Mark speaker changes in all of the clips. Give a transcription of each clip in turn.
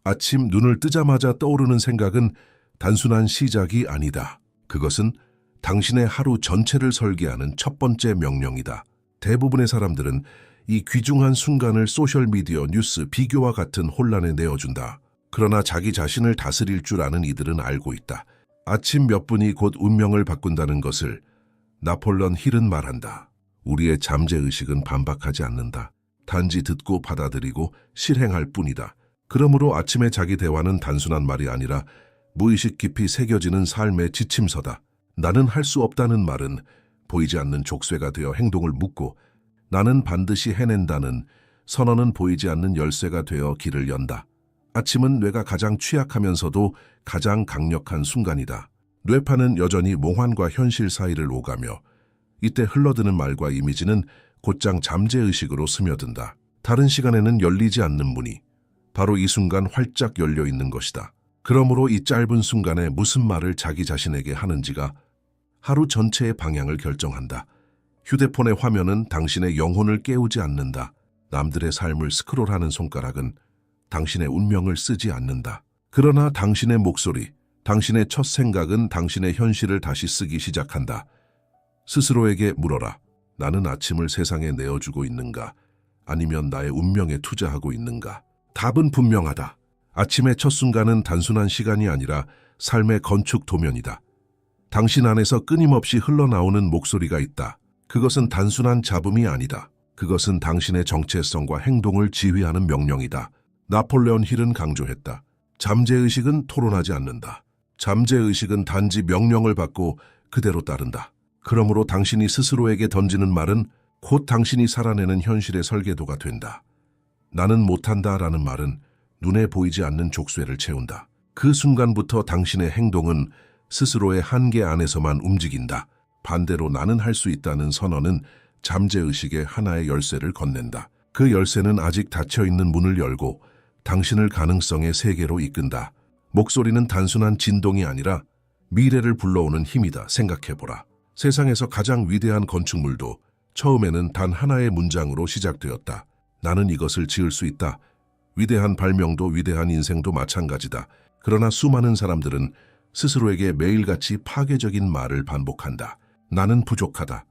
Speaker 1: 아침 눈을 뜨자마자 떠오르는 생각은 단순한 시작이 아니다. 그것은 당신의 하루 전체를 설계하는 첫 번째 명령이다. 대부분의 사람들은 이 귀중한 순간을 소셜미디어, 뉴스, 비교와 같은 혼란에 내어준다. 그러나 자기 자신을 다스릴 줄 아는 이들은 알고 있다. 아침 몇 분이 곧 운명을 바꾼다는 것을 나폴레옹 힐은 말한다. 우리의 잠재의식은 반박하지 않는다. 단지 듣고 받아들이고 실행할 뿐이다. 그러므로 아침의 자기 대화는 단순한 말이 아니라 무의식 깊이 새겨지는 삶의 지침서다. 나는 할 수 없다는 말은 보이지 않는 족쇄가 되어 행동을 묶고, 나는 반드시 해낸다는 선언은 보이지 않는 열쇠가 되어 길을 연다. 아침은 뇌가 가장 취약하면서도 가장 강력한 순간이다. 뇌파는 여전히 몽환과 현실 사이를 오가며 이때 흘러드는 말과 이미지는 곧장 잠재의식으로 스며든다. 다른 시간에는 열리지 않는 문이 바로 이 순간 활짝 열려 있는 것이다. 그러므로 이 짧은 순간에 무슨 말을 자기 자신에게 하는지가 하루 전체의 방향을 결정한다. 휴대폰의 화면은 당신의 영혼을 깨우지 않는다. 남들의 삶을 스크롤하는 손가락은 당신의 운명을 쓰지 않는다. 그러나 당신의 목소리, 당신의 첫 생각은 당신의 현실을 다시 쓰기 시작한다. 스스로에게 물어라. 나는 아침을 세상에 내어주고 있는가? 아니면 나의 운명에 투자하고 있는가? 답은 분명하다. 아침의 첫 순간은 단순한 시간이 아니라 삶의 건축 도면이다. 당신 안에서 끊임없이 흘러나오는 목소리가 있다. 그것은 단순한 잡음이 아니다. 그것은 당신의 정체성과 행동을 지휘하는 명령이다. 나폴레옹 힐은 강조했다. 잠재의식은 토론하지 않는다. 잠재의식은 단지 명령을 받고 그대로 따른다. 그러므로 당신이 스스로에게 던지는 말은 곧 당신이 살아내는 현실의 설계도가 된다. 나는 못한다라는 말은 눈에 보이지 않는 족쇄를 채운다. 그 순간부터 당신의 행동은 스스로의 한계 안에서만 움직인다. 반대로 나는 할 수 있다는 선언은 잠재의식의 하나의 열쇠를 건넨다. 그 열쇠는 아직 닫혀있는 문을 열고 당신을 가능성의 세계로 이끈다. 목소리는 단순한 진동이 아니라 미래를 불러오는 힘이다. 생각해보라. 세상에서 가장 위대한 건축물도 처음에는 단 하나의 문장으로 시작되었다. 나는 이것을 지을 수 있다. 위대한 발명도 위대한 인생도 마찬가지다. 그러나 수많은 사람들은 스스로에게 매일같이 파괴적인 말을 반복한다. 나는 부족하다.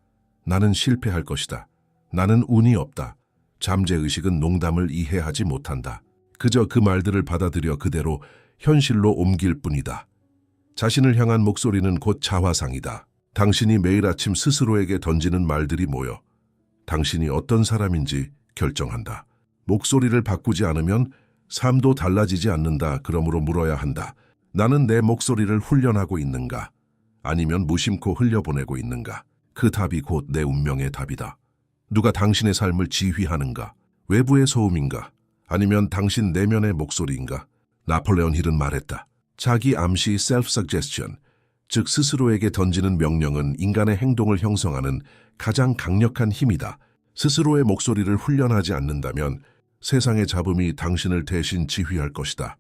Speaker 1: 나는 실패할 것이다. 나는 운이 없다. 잠재의식은 농담을 이해하지 못한다. 그저 그 말들을 받아들여 그대로 현실로 옮길 뿐이다. 자신을 향한 목소리는 곧 자화상이다. 당신이 매일 아침 스스로에게 던지는 말들이 모여 당신이 어떤 사람인지 결정한다. 목소리를 바꾸지 않으면 삶도 달라지지 않는다. 그러므로 물어야 한다. 나는 내 목소리를 훈련하고 있는가? 아니면 무심코 흘려보내고 있는가? 그 답이 곧 내 운명의 답이다. 누가 당신의 삶을 지휘하는가? 외부의 소음인가? 아니면 당신 내면의 목소리인가? 나폴레옹 힐은 말했다. 자기 암시 self-suggestion, 즉 스스로에게 던지는 명령은 인간의 행동을 형성하는 가장 강력한 힘이다. 스스로의 목소리를 훈련하지 않는다면 세상의 잡음이 당신을 대신 지휘할 것이다.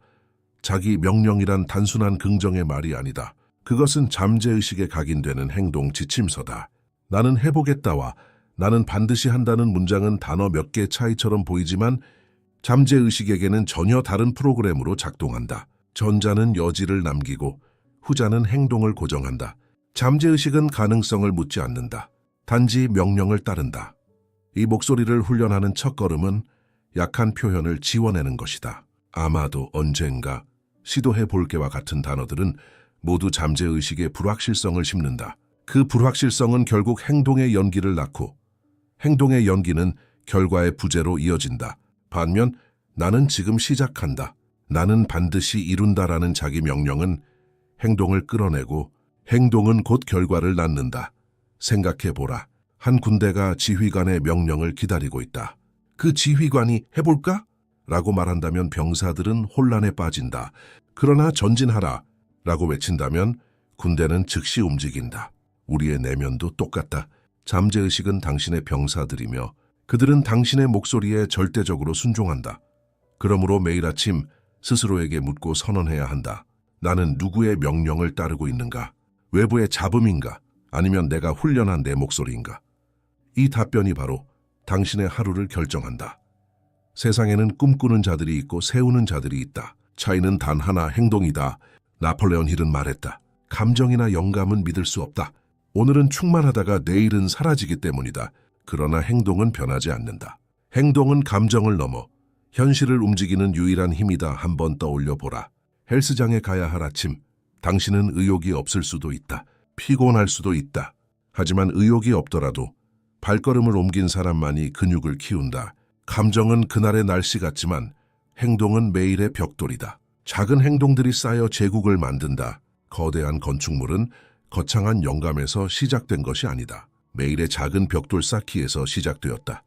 Speaker 1: 자기 명령이란 단순한 긍정의 말이 아니다. 그것은 잠재의식에 각인되는 행동 지침서다. 나는 해보겠다와 나는 반드시 한다는 문장은 단어 몇 개 차이처럼 보이지만 잠재의식에게는 전혀 다른 프로그램으로 작동한다. 전자는 여지를 남기고 후자는 행동을 고정한다. 잠재의식은 가능성을 묻지 않는다. 단지 명령을 따른다. 이 목소리를 훈련하는 첫걸음은 약한 표현을 지워내는 것이다. 아마도, 언젠가, 시도해 볼게와 같은 단어들은 모두 잠재의식의 불확실성을 심는다. 그 불확실성은 결국 행동의 연기를 낳고 행동의 연기는 결과의 부재로 이어진다. 반면 나는 지금 시작한다. 나는 반드시 이룬다라는 자기 명령은 행동을 끌어내고 행동은 곧 결과를 낳는다. 생각해보라. 한 군대가 지휘관의 명령을 기다리고 있다. 그 지휘관이 해볼까? 라고 말한다면 병사들은 혼란에 빠진다. 그러나 전진하라 라고 외친다면 군대는 즉시 움직인다. 우리의 내면도 똑같다. 잠재의식은 당신의 병사들이며 그들은 당신의 목소리에 절대적으로 순종한다. 그러므로 매일 아침 스스로에게 묻고 선언해야 한다. 나는 누구의 명령을 따르고 있는가? 외부의 잡음인가? 아니면 내가 훈련한 내 목소리인가? 이 답변이 바로 당신의 하루를 결정한다. 세상에는 꿈꾸는 자들이 있고 세우는 자들이 있다. 차이는 단 하나, 행동이다. 나폴레온 힐은 말했다. 감정이나 영감은 믿을 수 없다. 오늘은 충만하다가 내일은 사라지기 때문이다. 그러나 행동은 변하지 않는다. 행동은 감정을 넘어 현실을 움직이는 유일한 힘이다. 한번 떠올려 보라. 헬스장에 가야 할 아침. 당신은 의욕이 없을 수도 있다. 피곤할 수도 있다. 하지만 의욕이 없더라도 발걸음을 옮긴 사람만이 근육을 키운다. 감정은 그날의 날씨 같지만 행동은 매일의 벽돌이다. 작은 행동들이 쌓여 제국을 만든다. 거대한 건축물은 거창한 영감에서 시작된 것이 아니다. 매일의 작은 벽돌 쌓기에서 시작되었다.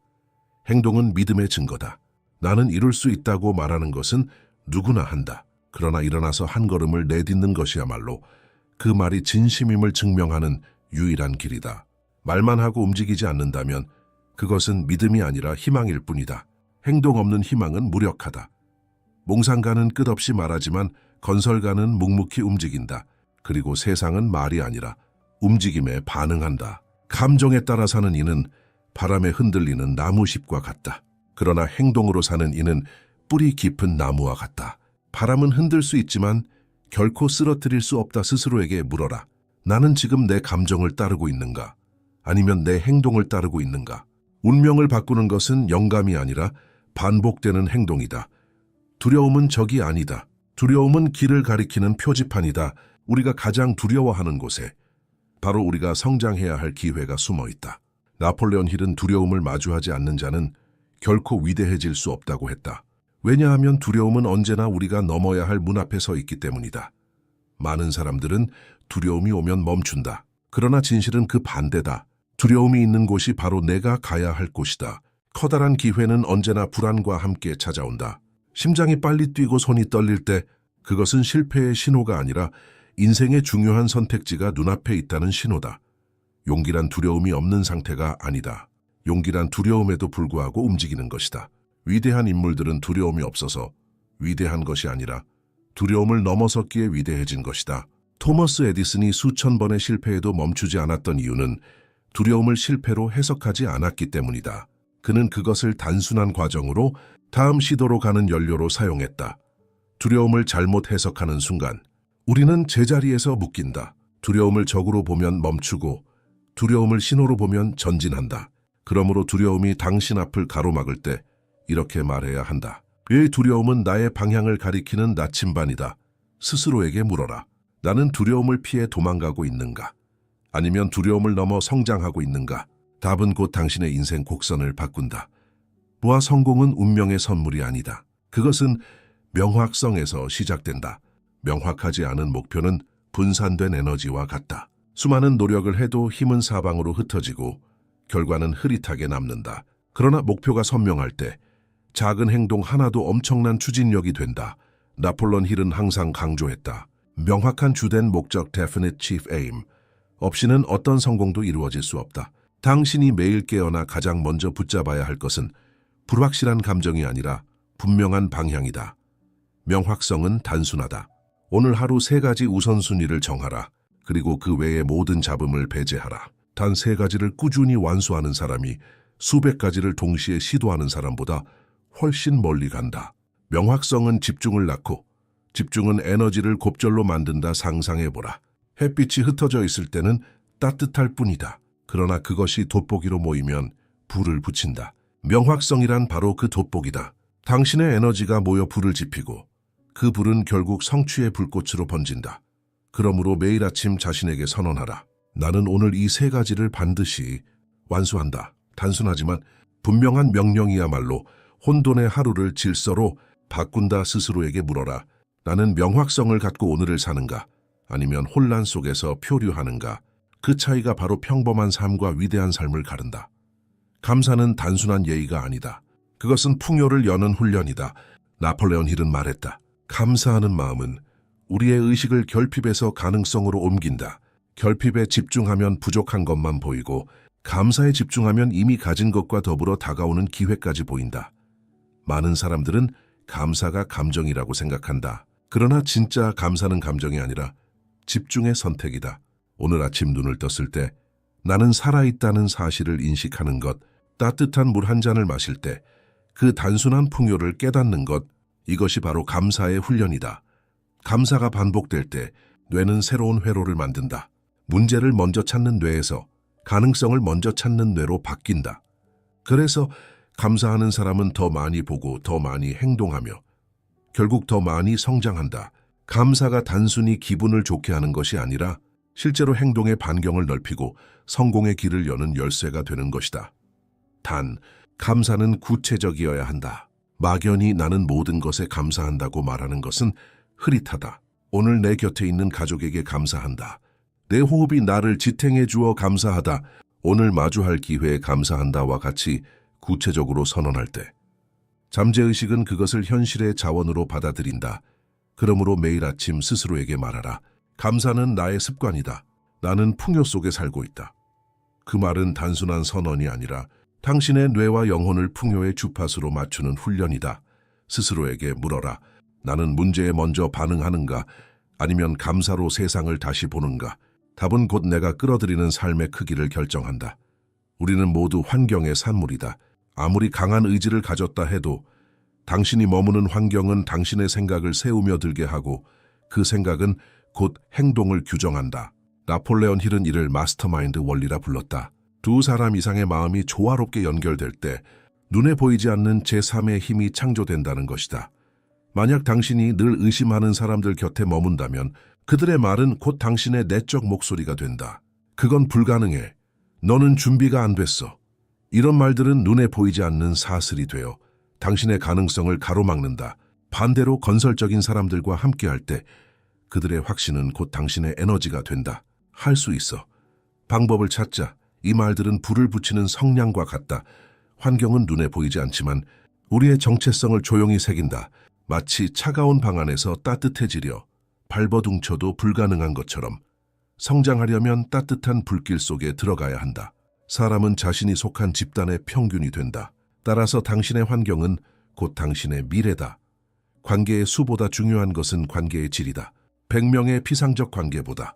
Speaker 1: 행동은 믿음의 증거다. 나는 이룰 수 있다고 말하는 것은 누구나 한다. 그러나 일어나서 한 걸음을 내딛는 것이야말로 그 말이 진심임을 증명하는 유일한 길이다. 말만 하고 움직이지 않는다면 그것은 믿음이 아니라 희망일 뿐이다. 행동 없는 희망은 무력하다. 몽상가는 끝없이 말하지만 건설가는 묵묵히 움직인다. 그리고 세상은 말이 아니라 움직임에 반응한다. 감정에 따라 사는 이는 바람에 흔들리는 나무잎과 같다. 그러나 행동으로 사는 이는 뿌리 깊은 나무와 같다. 바람은 흔들 수 있지만 결코 쓰러뜨릴 수 없다. 스스로에게 물어라. 나는 지금 내 감정을 따르고 있는가? 아니면 내 행동을 따르고 있는가? 운명을 바꾸는 것은 영감이 아니라 반복되는 행동이다. 두려움은 적이 아니다. 두려움은 길을 가리키는 표지판이다. 우리가 가장 두려워하는 곳에 바로 우리가 성장해야 할 기회가 숨어 있다. 나폴레온 힐은 두려움을 마주하지 않는 자는 결코 위대해질 수 없다고 했다. 왜냐하면 두려움은 언제나 우리가 넘어야 할 문 앞에 서 있기 때문이다. 많은 사람들은 두려움이 오면 멈춘다. 그러나 진실은 그 반대다. 두려움이 있는 곳이 바로 내가 가야 할 곳이다. 커다란 기회는 언제나 불안과 함께 찾아온다. 심장이 빨리 뛰고 손이 떨릴 때 그것은 실패의 신호가 아니라 인생의 중요한 선택지가 눈앞에 있다는 신호다. 용기란 두려움이 없는 상태가 아니다. 용기란 두려움에도 불구하고 움직이는 것이다. 위대한 인물들은 두려움이 없어서 위대한 것이 아니라 두려움을 넘어섰기에 위대해진 것이다. 토머스 에디슨이 수천 번의 실패에도 멈추지 않았던 이유는 두려움을 실패로 해석하지 않았기 때문이다. 그는 그것을 단순한 과정으로 다음 시도로 가는 연료로 사용했다. 두려움을 잘못 해석하는 순간 우리는 제자리에서 묶인다. 두려움을 적으로 보면 멈추고 두려움을 신호로 보면 전진한다. 그러므로 두려움이 당신 앞을 가로막을 때 이렇게 말해야 한다. 이 두려움은 나의 방향을 가리키는 나침반이다. 스스로에게 물어라. 나는 두려움을 피해 도망가고 있는가? 아니면 두려움을 넘어 성장하고 있는가? 답은 곧 당신의 인생 곡선을 바꾼다. 부와 성공은 운명의 선물이 아니다. 그것은 명확성에서 시작된다. 명확하지 않은 목표는 분산된 에너지와 같다. 수많은 노력을 해도 힘은 사방으로 흩어지고 결과는 흐릿하게 남는다. 그러나 목표가 선명할 때 작은 행동 하나도 엄청난 추진력이 된다. 나폴레온 힐은 항상 강조했다. 명확한 주된 목적 definite chief aim 없이는 어떤 성공도 이루어질 수 없다. 당신이 매일 깨어나 가장 먼저 붙잡아야 할 것은 불확실한 감정이 아니라 분명한 방향이다. 명확성은 단순하다. 오늘 하루 3가지 우선순위를 정하라. 그리고 그 외의 모든 잡음을 배제하라. 단 3가지를 꾸준히 완수하는 사람이 수백 가지를 동시에 시도하는 사람보다 훨씬 멀리 간다. 명확성은 집중을 낳고 집중은 에너지를 곱절로 만든다. 상상해보라. 햇빛이 흩어져 있을 때는 따뜻할 뿐이다. 그러나 그것이 돋보기로 모이면 불을 붙인다. 명확성이란 바로 그 돋보기다. 당신의 에너지가 모여 불을 지피고 그 불은 결국 성취의 불꽃으로 번진다. 그러므로 매일 아침 자신에게 선언하라. 나는 오늘 이 3가지를 반드시 완수한다. 단순하지만 분명한 명령이야말로 혼돈의 하루를 질서로 바꾼다. 스스로에게 물어라. 나는 명확성을 갖고 오늘을 사는가? 아니면 혼란 속에서 표류하는가? 그 차이가 바로 평범한 삶과 위대한 삶을 가른다. 감사는 단순한 예의가 아니다. 그것은 풍요를 여는 훈련이다. 나폴레온 힐은 말했다. 감사하는 마음은 우리의 의식을 결핍에서 가능성으로 옮긴다. 결핍에 집중하면 부족한 것만 보이고 감사에 집중하면 이미 가진 것과 더불어 다가오는 기회까지 보인다. 많은 사람들은 감사가 감정이라고 생각한다. 그러나 진짜 감사는 감정이 아니라 집중의 선택이다. 오늘 아침 눈을 떴을 때 나는 살아있다는 사실을 인식하는 것, 따뜻한 물 한 잔을 마실 때 그 단순한 풍요를 깨닫는 것, 이것이 바로 감사의 훈련이다. 감사가 반복될 때 뇌는 새로운 회로를 만든다. 문제를 먼저 찾는 뇌에서 가능성을 먼저 찾는 뇌로 바뀐다. 그래서 감사하는 사람은 더 많이 보고 더 많이 행동하며 결국 더 많이 성장한다. 감사가 단순히 기분을 좋게 하는 것이 아니라 실제로 행동의 반경을 넓히고 성공의 길을 여는 열쇠가 되는 것이다. 단, 감사는 구체적이어야 한다. 막연히 나는 모든 것에 감사한다고 말하는 것은 흐릿하다. 오늘 내 곁에 있는 가족에게 감사한다. 내 호흡이 나를 지탱해 주어 감사하다. 오늘 마주할 기회에 감사한다와 같이 구체적으로 선언할 때 잠재의식은 그것을 현실의 자원으로 받아들인다. 그러므로 매일 아침 스스로에게 말하라. 감사는 나의 습관이다. 나는 풍요 속에 살고 있다. 그 말은 단순한 선언이 아니라 당신의 뇌와 영혼을 풍요의 주파수로 맞추는 훈련이다. 스스로에게 물어라. 나는 문제에 먼저 반응하는가? 아니면 감사로 세상을 다시 보는가? 답은 곧 내가 끌어들이는 삶의 크기를 결정한다. 우리는 모두 환경의 산물이다. 아무리 강한 의지를 가졌다 해도 당신이 머무는 환경은 당신의 생각을 세우며 들게 하고 그 생각은 곧 행동을 규정한다. 나폴레온 힐은 이를 마스터마인드 원리라 불렀다. 두 사람 이상의 마음이 조화롭게 연결될 때 눈에 보이지 않는 제3의 힘이 창조된다는 것이다. 만약 당신이 늘 의심하는 사람들 곁에 머문다면 그들의 말은 곧 당신의 내적 목소리가 된다. 그건 불가능해. 너는 준비가 안 됐어. 이런 말들은 눈에 보이지 않는 사슬이 되어 당신의 가능성을 가로막는다. 반대로 건설적인 사람들과 함께할 때 그들의 확신은 곧 당신의 에너지가 된다. 할 수 있어. 방법을 찾자. 이 말들은 불을 붙이는 성냥과 같다. 환경은 눈에 보이지 않지만 우리의 정체성을 조용히 새긴다. 마치 차가운 방 안에서 따뜻해지려 발버둥쳐도 불가능한 것처럼 성장하려면 따뜻한 불길 속에 들어가야 한다. 사람은 자신이 속한 집단의 평균이 된다. 따라서 당신의 환경은 곧 당신의 미래다. 관계의 수보다 중요한 것은 관계의 질이다. 100명의 피상적 관계보다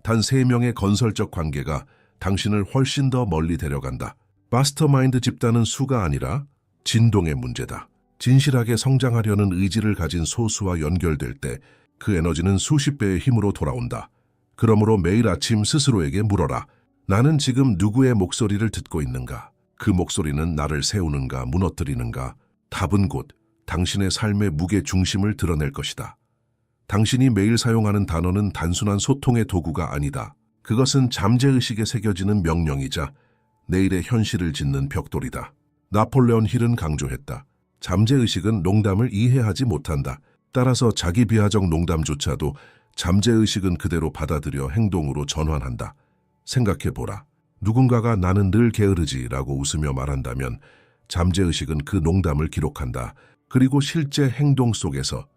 Speaker 1: 단 3명의 건설적 관계가 당신을 훨씬 더 멀리 데려간다. 마스터마인드 집단은 수가 아니라 진동의 문제다. 진실하게 성장하려는 의지를 가진 소수와 연결될 때 그 에너지는 수십 배의 힘으로 돌아온다. 그러므로 매일 아침 스스로에게 물어라. 나는 지금 누구의 목소리를 듣고 있는가? 그 목소리는 나를 세우는가 무너뜨리는가? 답은 곧 당신의 삶의 무게 중심을 드러낼 것이다. 당신이 매일 사용하는 단어는 단순한 소통의 도구가 아니다. 그것은 잠재의식에 새겨지는 명령이자 내일의 현실을 짓는 벽돌이다. 나폴레온 힐은 강조했다. 잠재의식은 농담을 이해하지 못한다. 따라서 자기 비하적 농담조차도 잠재의식은 그대로 받아들여 행동으로 전환한다. 생각해보라. 누군가가 나는 늘 게으르지라고 웃으며 말한다면 잠재의식은 그 농담을 기록한다. 그리고 실제 행동 속에서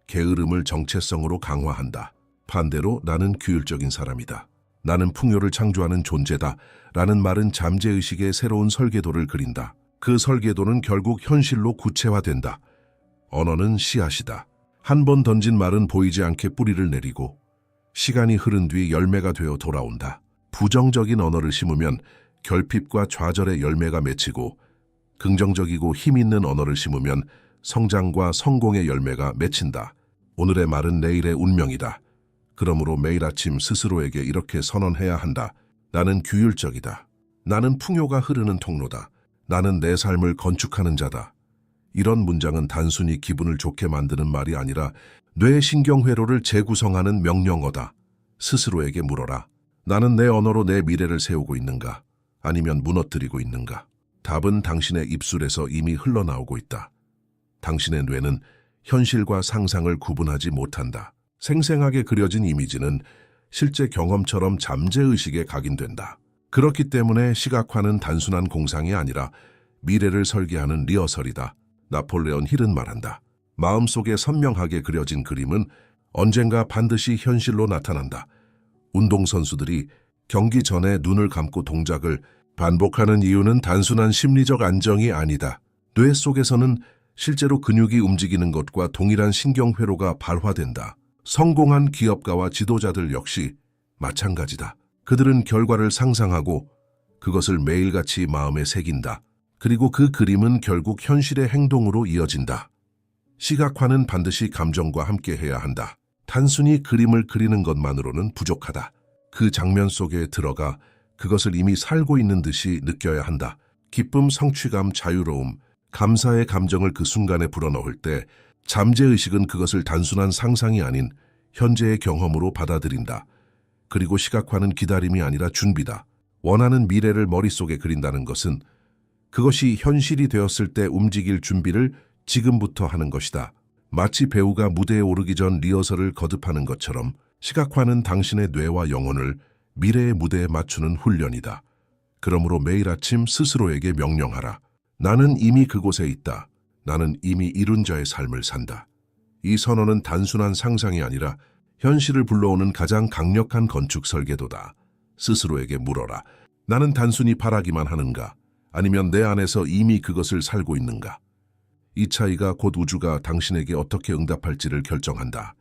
Speaker 1: 게으름을 정체성으로 강화한다. 반대로 나는 규율적인 사람이다. 나는 풍요를 창조하는 존재다. 라는 말은 잠재의식의 새로운 설계도를 그린다. 그 설계도는 결국 현실로 구체화된다. 언어는 씨앗이다. 한 번 던진 말은 보이지 않게 뿌리를 내리고 시간이 흐른 뒤 열매가 되어 돌아온다. 부정적인 언어를 심으면 결핍과 좌절의 열매가 맺히고 긍정적이고 힘있는 언어를 심으면 성장과 성공의 열매가 맺힌다. 오늘의 말은 내일의 운명이다. 그러므로 매일 아침 스스로에게 이렇게 선언해야 한다. 나는 규율적이다. 나는 풍요가 흐르는 통로다. 나는 내 삶을 건축하는 자다. 이런 문장은 단순히 기분을 좋게 만드는 말이 아니라 뇌 신경회로를 재구성하는 명령어다. 스스로에게 물어라. 나는 내 언어로 내 미래를 세우고 있는가? 아니면 무너뜨리고 있는가? 답은 당신의 입술에서 이미 흘러나오고 있다. 당신의 뇌는 현실과 상상을 구분하지 못한다. 생생하게 그려진 이미지는 실제 경험처럼 잠재의식에 각인된다. 그렇기 때문에 시각화는 단순한 공상이 아니라 미래를 설계하는 리허설이다. 나폴레온 힐은 말한다. 마음속에 선명하게 그려진 그림은 언젠가 반드시 현실로 나타난다. 운동선수들이 경기 전에 눈을 감고 동작을 반복하는 이유는 단순한 심리적 안정이 아니다. 뇌 속에서는 실제로 근육이 움직이는 것과 동일한 신경회로가 발화된다. 성공한 기업가와 지도자들 역시 마찬가지다. 그들은 결과를 상상하고 그것을 매일같이 마음에 새긴다. 그리고 그 그림은 결국 현실의 행동으로 이어진다. 시각화는 반드시 감정과 함께해야 한다. 단순히 그림을 그리는 것만으로는 부족하다. 그 장면 속에 들어가 그것을 이미 살고 있는 듯이 느껴야 한다. 기쁨, 성취감, 자유로움, 감사의 감정을 그 순간에 불어넣을 때 잠재의식은 그것을 단순한 상상이 아닌 현재의 경험으로 받아들인다. 그리고 시각화는 기다림이 아니라 준비다. 원하는 미래를 머릿속에 그린다는 것은 그것이 현실이 되었을 때 움직일 준비를 지금부터 하는 것이다. 마치 배우가 무대에 오르기 전 리허설을 거듭하는 것처럼 시각화는 당신의 뇌와 영혼을 미래의 무대에 맞추는 훈련이다. 그러므로 매일 아침 스스로에게 명령하라. 나는 이미 그곳에 있다. 나는 이미 이룬 자의 삶을 산다. 이 선언은 단순한 상상이 아니라 현실을 불러오는 가장 강력한 건축 설계도다. 스스로에게 물어라. 나는 단순히 바라기만 하는가? 아니면 내 안에서 이미 그것을 살고 있는가? 이 차이가 곧 우주가 당신에게 어떻게 응답할지를 결정한다.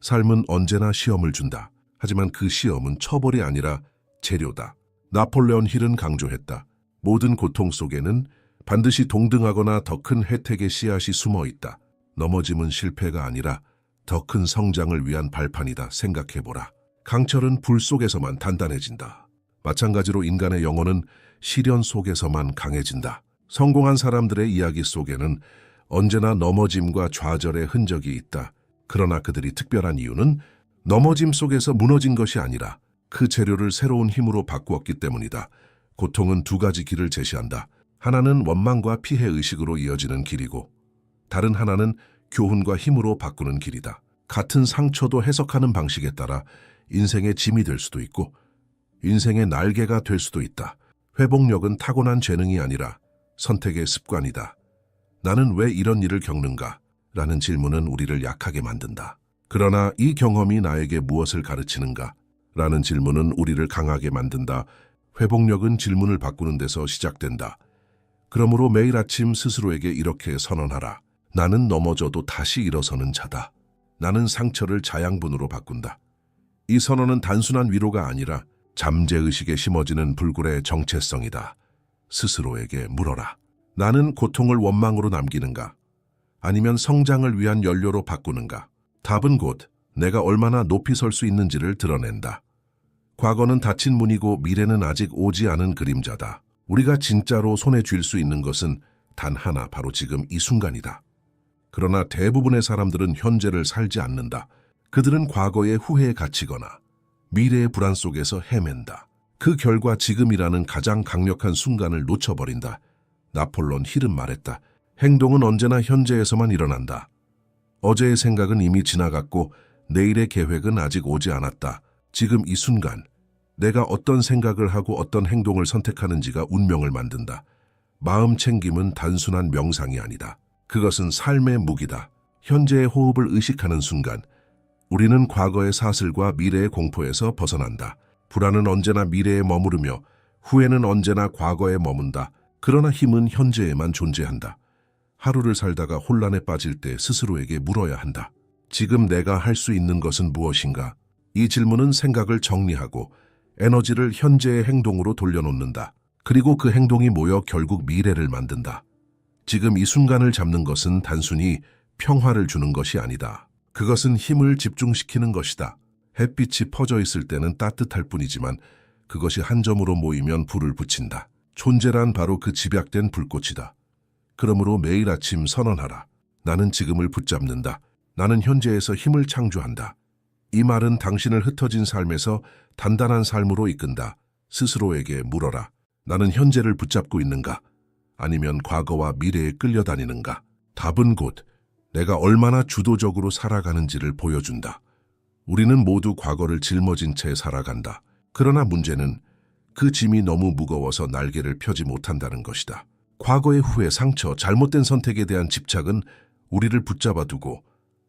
Speaker 1: 삶은 언제나 시험을 준다. 하지만 그 시험은 처벌이 아니라 재료다. 나폴레온 힐은 강조했다. 모든 고통 속에는 반드시 동등하거나 더 큰 혜택의 씨앗이 숨어 있다. 넘어짐은 실패가 아니라 더 큰 성장을 위한 발판이다. 생각해보라. 강철은 불 속에서만 단단해진다. 마찬가지로 인간의 영혼은 시련 속에서만 강해진다. 성공한 사람들의 이야기 속에는 언제나 넘어짐과 좌절의 흔적이 있다. 그러나 그들이 특별한 이유는 넘어짐 속에서 무너진 것이 아니라 그 재료를 새로운 힘으로 바꾸었기 때문이다. 고통은 두 가지 길을 제시한다. 하나는 원망과 피해 의식으로 이어지는 길이고 다른 하나는 교훈과 힘으로 바꾸는 길이다. 같은 상처도 해석하는 방식에 따라 인생의 짐이 될 수도 있고 인생의 날개가 될 수도 있다. 회복력은 타고난 재능이 아니라 선택의 습관이다. 나는 왜 이런 일을 겪는가? 라는 질문은 우리를 약하게 만든다. 그러나 이 경험이 나에게 무엇을 가르치는가? 라는 질문은 우리를 강하게 만든다. 회복력은 질문을 바꾸는 데서 시작된다. 그러므로 매일 아침 스스로에게 이렇게 선언하라. 나는 넘어져도 다시 일어서는 자다. 나는 상처를 자양분으로 바꾼다. 이 선언은 단순한 위로가 아니라 잠재의식에 심어지는 불굴의 정체성이다. 스스로에게 물어라. 나는 고통을 원망으로 남기는가? 아니면 성장을 위한 연료로 바꾸는가? 답은 곧 내가 얼마나 높이 설 수 있는지를 드러낸다. 과거는 닫힌 문이고 미래는 아직 오지 않은 그림자다. 우리가 진짜로 손에 쥘 수 있는 것은 단 하나, 바로 지금 이 순간이다. 그러나 대부분의 사람들은 현재를 살지 않는다. 그들은 과거의 후회에 갇히거나 미래의 불안 속에서 헤맨다. 그 결과 지금이라는 가장 강력한 순간을 놓쳐버린다. 나폴레온 힐은 말했다. 행동은 언제나 현재에서만 일어난다. 어제의 생각은 이미 지나갔고 내일의 계획은 아직 오지 않았다. 지금 이 순간 내가 어떤 생각을 하고 어떤 행동을 선택하는지가 운명을 만든다. 마음 챙김은 단순한 명상이 아니다. 그것은 삶의 무기다. 현재의 호흡을 의식하는 순간 우리는 과거의 사슬과 미래의 공포에서 벗어난다. 불안은 언제나 미래에 머무르며 후회는 언제나 과거에 머문다. 그러나 힘은 현재에만 존재한다. 하루를 살다가 혼란에 빠질 때 스스로에게 물어야 한다. 지금 내가 할 수 있는 것은 무엇인가? 이 질문은 생각을 정리하고 에너지를 현재의 행동으로 돌려놓는다. 그리고 그 행동이 모여 결국 미래를 만든다. 지금 이 순간을 잡는 것은 단순히 평화를 주는 것이 아니다. 그것은 힘을 집중시키는 것이다. 햇빛이 퍼져 있을 때는 따뜻할 뿐이지만 그것이 한 점으로 모이면 불을 붙인다. 존재란 바로 그 집약된 불꽃이다. 그러므로 매일 아침 선언하라. 나는 지금을 붙잡는다. 나는 현재에서 힘을 창조한다. 이 말은 당신을 흩어진 삶에서 단단한 삶으로 이끈다. 스스로에게 물어라. 나는 현재를 붙잡고 있는가? 아니면 과거와 미래에 끌려다니는가? 답은 곧 내가 얼마나 주도적으로 살아가는지를 보여준다. 우리는 모두 과거를 짊어진 채 살아간다. 그러나 문제는 그 짐이 너무 무거워서 날개를 펴지 못한다는 것이다. 과거의 후회, 상처, 잘못된 선택에 대한 집착은 우리를 붙잡아두고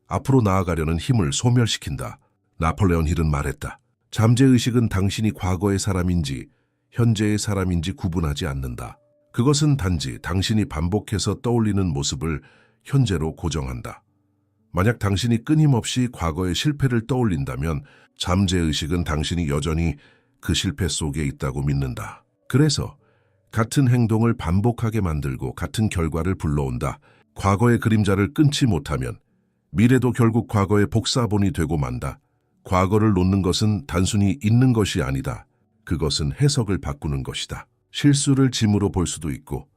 Speaker 1: 앞으로 나아가려는 힘을 소멸시킨다. 나폴레온 힐은 말했다. 잠재의식은 당신이 과거의 사람인지 현재의 사람인지 구분하지 않는다. 그것은 단지 당신이 반복해서 떠올리는 모습을 현재로 고정한다. 만약 당신이 끊임없이 과거의 실패를 떠올린다면 잠재의식은 당신이 여전히 그 실패 속에 있다고 믿는다. 그래서 같은 행동을 반복하게 만들고 같은 결과를 불러온다. 과거의 그림자를 끊지 못하면 미래도 결국 과거의 복사본이 되고 만다. 과거를 놓는 것은 단순히 잊는 것이 아니다. 그것은 해석을 바꾸는 것이다. 실수를 짐으로 볼 수도 있고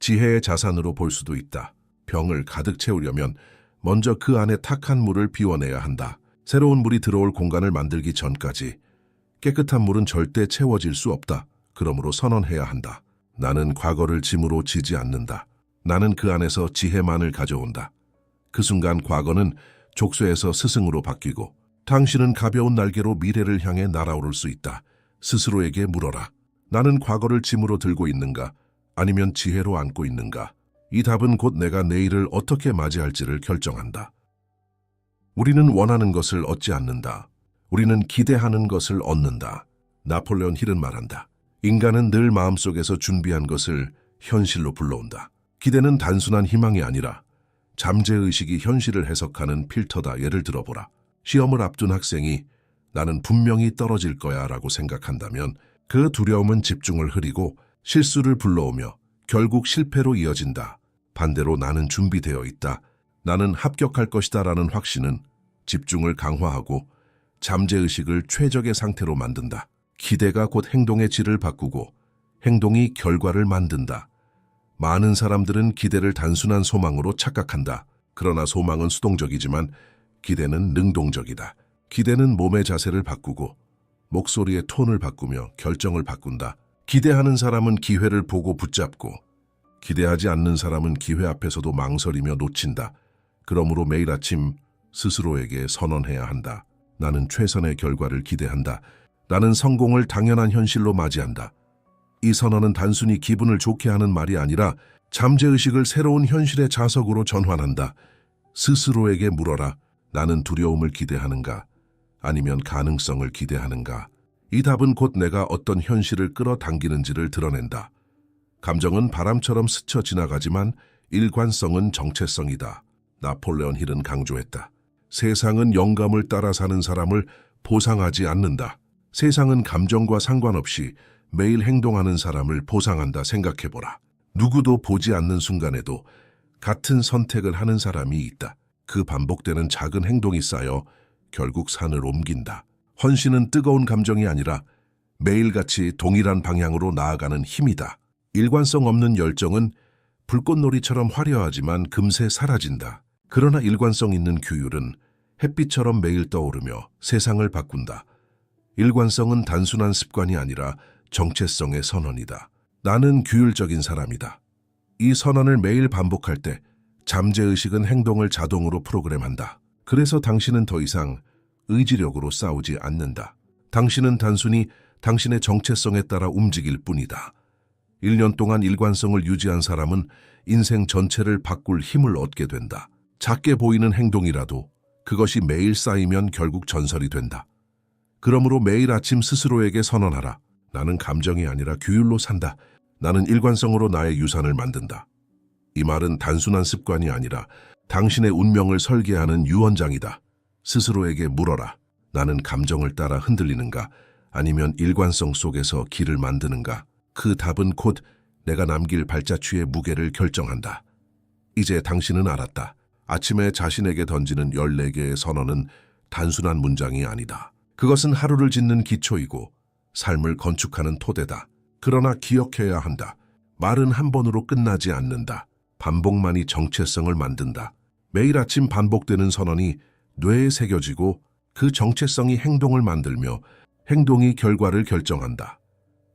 Speaker 1: 지혜의 자산으로 볼 수도 있다. 병을 가득 채우려면 먼저 그 안에 탁한 물을 비워내야 한다. 새로운 물이 들어올 공간을 만들기 전까지 깨끗한 물은 절대 채워질 수 없다. 그러므로 선언해야 한다. 나는 과거를 짐으로 지지 않는다. 나는 그 안에서 지혜만을 가져온다. 그 순간 과거는 족쇄에서 스승으로 바뀌고 당신은 가벼운 날개로 미래를 향해 날아오를 수 있다. 스스로에게 물어라. 나는 과거를 짐으로 들고 있는가? 아니면 지혜로 안고 있는가? 이 답은 곧 내가 내일을 어떻게 맞이할지를 결정한다. 우리는 원하는 것을 얻지 않는다. 우리는 기대하는 것을 얻는다. 나폴레온 힐은 말한다. 인간은 늘 마음속에서 준비한 것을 현실로 불러온다. 기대는 단순한 희망이 아니라 잠재의식이 현실을 해석하는 필터다. 예를 들어보라. 시험을 앞둔 학생이 나는 분명히 떨어질 거야 라고 생각한다면 그 두려움은 집중을 흐리고 실수를 불러오며 결국 실패로 이어진다. 반대로 나는 준비되어 있다. 나는 합격할 것이다 라는 확신은 집중을 강화하고 잠재의식을 최적의 상태로 만든다. 기대가 곧 행동의 질을 바꾸고 행동이 결과를 만든다. 많은 사람들은 기대를 단순한 소망으로 착각한다. 그러나 소망은 수동적이지만 기대는 능동적이다. 기대는 몸의 자세를 바꾸고 목소리의 톤을 바꾸며 결정을 바꾼다. 기대하는 사람은 기회를 보고 붙잡고 기대하지 않는 사람은 기회 앞에서도 망설이며 놓친다. 그러므로 매일 아침 스스로에게 선언해야 한다. 나는 최선의 결과를 기대한다. 나는 성공을 당연한 현실로 맞이한다. 이 선언은 단순히 기분을 좋게 하는 말이 아니라 잠재의식을 새로운 현실의 자석으로 전환한다. 스스로에게 물어라. 나는 두려움을 기대하는가? 아니면 가능성을 기대하는가? 이 답은 곧 내가 어떤 현실을 끌어당기는지를 드러낸다. 감정은 바람처럼 스쳐 지나가지만 일관성은 정체성이다. 나폴레온 힐은 강조했다. 세상은 영감을 따라 사는 사람을 보상하지 않는다. 세상은 감정과 상관없이 매일 행동하는 사람을 보상한다. 생각해보라. 누구도 보지 않는 순간에도 같은 선택을 하는 사람이 있다. 그 반복되는 작은 행동이 쌓여 결국 산을 옮긴다. 헌신은 뜨거운 감정이 아니라 매일같이 동일한 방향으로 나아가는 힘이다. 일관성 없는 열정은 불꽃놀이처럼 화려하지만 금세 사라진다. 그러나 일관성 있는 규율은 햇빛처럼 매일 떠오르며 세상을 바꾼다. 일관성은 단순한 습관이 아니라 정체성의 선언이다. 나는 규율적인 사람이다. 이 선언을 매일 반복할 때 잠재의식은 행동을 자동으로 프로그램한다. 그래서 당신은 더 이상 의지력으로 싸우지 않는다. 당신은 단순히 당신의 정체성에 따라 움직일 뿐이다. 1년 동안 일관성을 유지한 사람은 인생 전체를 바꿀 힘을 얻게 된다. 작게 보이는 행동이라도 그것이 매일 쌓이면 결국 전설이 된다. 그러므로 매일 아침 스스로에게 선언하라. 나는 감정이 아니라 규율로 산다. 나는 일관성으로 나의 유산을 만든다. 이 말은 단순한 습관이 아니라 당신의 운명을 설계하는 유언장이다. 스스로에게 물어라. 나는 감정을 따라 흔들리는가? 아니면 일관성 속에서 길을 만드는가? 그 답은 곧 내가 남길 발자취의 무게를 결정한다. 이제 당신은 알았다. 아침에 자신에게 던지는 14개의 선언은 단순한 문장이 아니다. 그것은 하루를 짓는 기초이고 삶을 건축하는 토대다. 그러나 기억해야 한다. 말은 한 번으로 끝나지 않는다. 반복만이 정체성을 만든다. 매일 아침 반복되는 선언이 뇌에 새겨지고 그 정체성이 행동을 만들며 행동이 결과를 결정한다.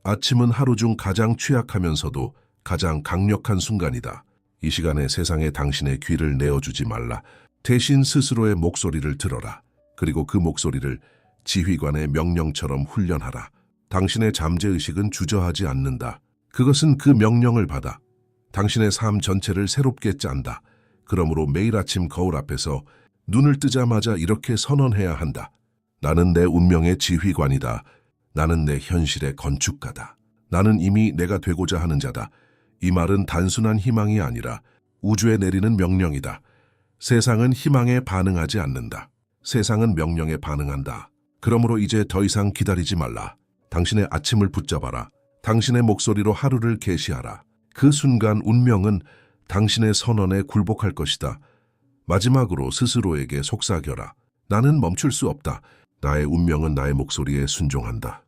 Speaker 1: 아침은 하루 중 가장 취약하면서도 가장 강력한 순간이다. 이 시간에 세상에 당신의 귀를 내어주지 말라. 대신 스스로의 목소리를 들어라. 그리고 그 목소리를 지휘관의 명령처럼 훈련하라. 당신의 잠재의식은 주저하지 않는다. 그것은 그 명령을 받아 당신의 삶 전체를 새롭게 짠다. 그러므로 매일 아침 거울 앞에서 눈을 뜨자마자 이렇게 선언해야 한다. 나는 내 운명의 지휘관이다. 나는 내 현실의 건축가다. 나는 이미 내가 되고자 하는 자다. 이 말은 단순한 희망이 아니라 우주에 내리는 명령이다. 세상은 희망에 반응하지 않는다. 세상은 명령에 반응한다. 그러므로 이제 더 이상 기다리지 말라. 당신의 아침을 붙잡아라. 당신의 목소리로 하루를 계시하라. 그 순간 운명은 당신의 선언에 굴복할 것이다. 마지막으로 스스로에게 속삭여라. 나는 멈출 수 없다. 나의 운명은 나의 목소리에 순종한다.